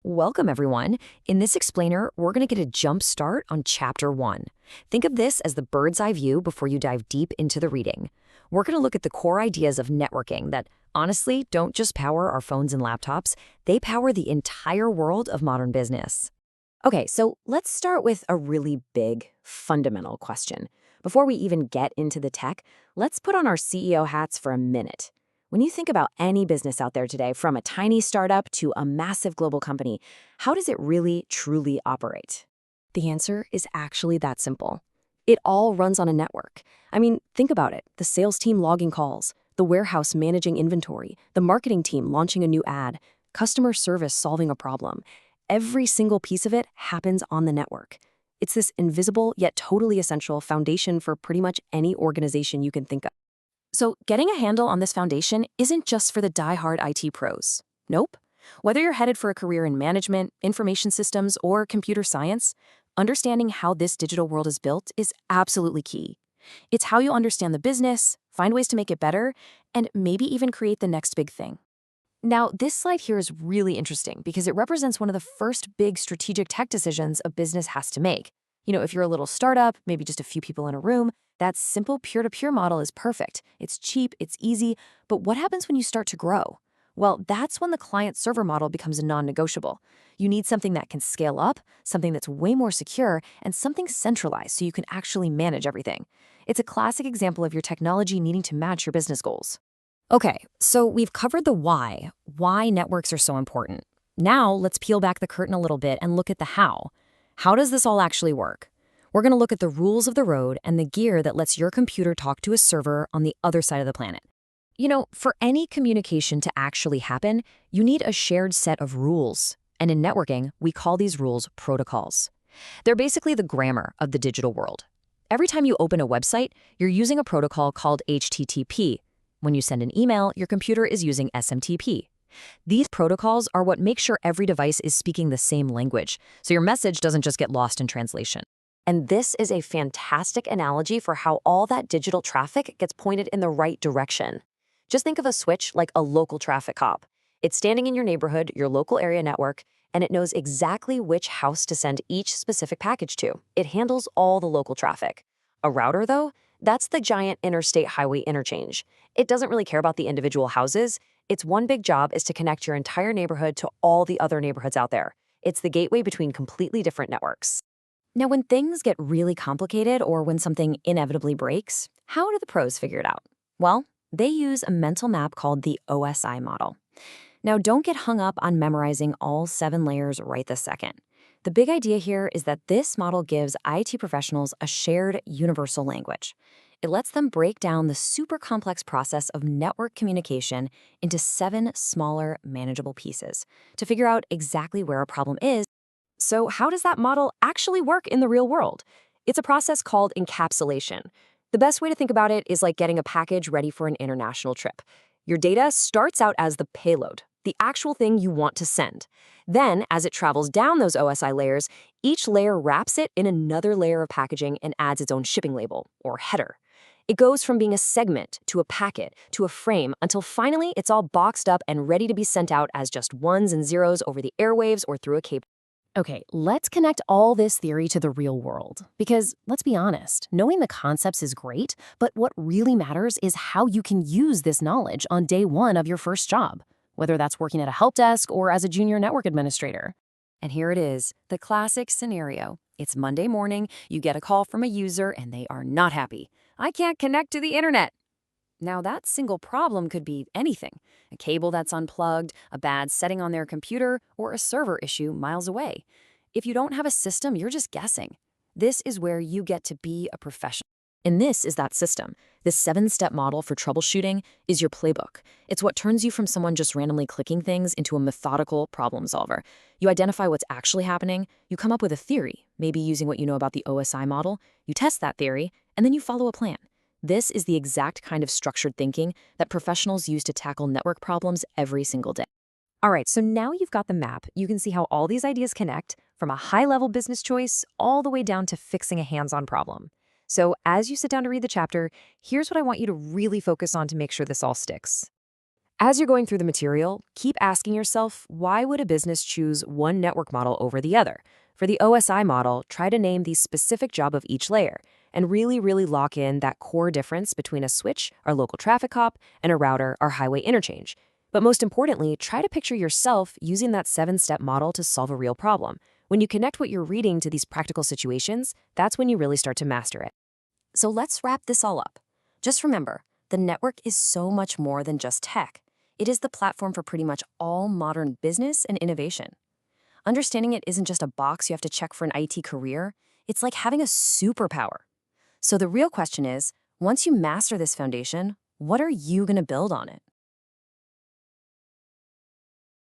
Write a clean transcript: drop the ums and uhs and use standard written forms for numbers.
Welcome, everyone. In this explainer, we're going to get a jump start on Chapter 1. Think of this as the bird's eye view before you dive deep into the reading. We're going to look at the core ideas of networking that, honestly, don't just power our phones and laptops, they power the entire world of modern business. Okay, so let's start with a really big, fundamental question. Before we even get into the tech, let's put on our CEO hats for a minute. When you think about any business out there today, from a tiny startup to a massive global company, how does it really, truly operate? The answer is actually that simple. It all runs on a network. I mean, think about it. The sales team logging calls, the warehouse managing inventory, the marketing team launching a new ad, customer service solving a problem. Every single piece of it happens on the network. It's this invisible yet totally essential foundation for pretty much any organization you can think of. So getting a handle on this foundation isn't just for the die-hard IT pros. Nope. Whether you're headed for a career in management, information systems, or computer science, understanding how this digital world is built is absolutely key. It's how you understand the business, find ways to make it better, and maybe even create the next big thing. Now, this slide here is really interesting because it represents one of the first big strategic tech decisions a business has to make. If you're a little startup, maybe just a few people in a room, that simple peer-to-peer model is perfect. It's cheap, it's easy, but what happens when you start to grow? Well, that's when the client-server model becomes a non-negotiable. You need something that can scale up, something that's way more secure, and something centralized so you can actually manage everything. It's a classic example of your technology needing to match your business goals. Okay, so we've covered the why networks are so important. Now let's peel back the curtain a little bit and look at the how. How does this all actually work? We're going to look at the rules of the road and the gear that lets your computer talk to a server on the other side of the planet. For any communication to actually happen, you need a shared set of rules. And in networking, we call these rules protocols. They're basically the grammar of the digital world. Every time you open a website, you're using a protocol called HTTP. When you send an email, your computer is using SMTP. These protocols are what make sure every device is speaking the same language, so your message doesn't just get lost in translation. And this is a fantastic analogy for how all that digital traffic gets pointed in the right direction. Just think of a switch like a local traffic cop. It's standing in your neighborhood, your local area network, and it knows exactly which house to send each specific package to. It handles all the local traffic. A router, though, that's the giant interstate highway interchange. It doesn't really care about the individual houses. Its one big job is to connect your entire neighborhood to all the other neighborhoods out there. It's the gateway between completely different networks. Now, when things get really complicated or when something inevitably breaks, how do the pros figure it out? Well, they use a mental map called the OSI model. Now, don't get hung up on memorizing all 7 layers right this second. The big idea here is that this model gives IT professionals a shared universal language. It lets them break down the super complex process of network communication into 7 smaller, manageable pieces to figure out exactly where a problem is. So how does that model actually work in the real world? It's a process called encapsulation. The best way to think about it is like getting a package ready for an international trip. Your data starts out as the payload, the actual thing you want to send. Then, as it travels down those OSI layers, each layer wraps it in another layer of packaging and adds its own shipping label, or header. It goes from being a segment to a packet to a frame until finally it's all boxed up and ready to be sent out as just ones and zeros over the airwaves or through a cable. Okay, let's connect all this theory to the real world. Because, let's be honest, knowing the concepts is great, but what really matters is how you can use this knowledge on day 1 of your first job, whether that's working at a help desk or as a junior network administrator. And here it is, the classic scenario. It's Monday morning, you get a call from a user, and they are not happy. I can't connect to the internet. Now, that single problem could be anything. A cable that's unplugged, a bad setting on their computer, or a server issue miles away. If you don't have a system, you're just guessing. This is where you get to be a professional. And this is that system. This 7-step model for troubleshooting is your playbook. It's what turns you from someone just randomly clicking things into a methodical problem solver. You identify what's actually happening, you come up with a theory, maybe using what you know about the OSI model, you test that theory, and then you follow a plan. This is the exact kind of structured thinking that professionals use to tackle network problems every single day. All right, so now you've got the map. You can see how all these ideas connect, from a high-level business choice all the way down to fixing a hands-on problem. So as you sit down to read the chapter, here's what I want you to really focus on to make sure this all sticks. As you're going through the material, keep asking yourself, why would a business choose one network model over the other? For the OSI model, try to name the specific job of each layer and really lock in that core difference between a switch, our local traffic cop, and a router, our highway interchange. But most importantly, try to picture yourself using that 7-step model to solve a real problem. When you connect what you're reading to these practical situations, that's when you really start to master it. So let's wrap this all up. Just remember, the network is so much more than just tech. It is the platform for pretty much all modern business and innovation. Understanding it isn't just a box you have to check for an IT career, it's like having a superpower. So the real question is, once you master this foundation, what are you going to build on it?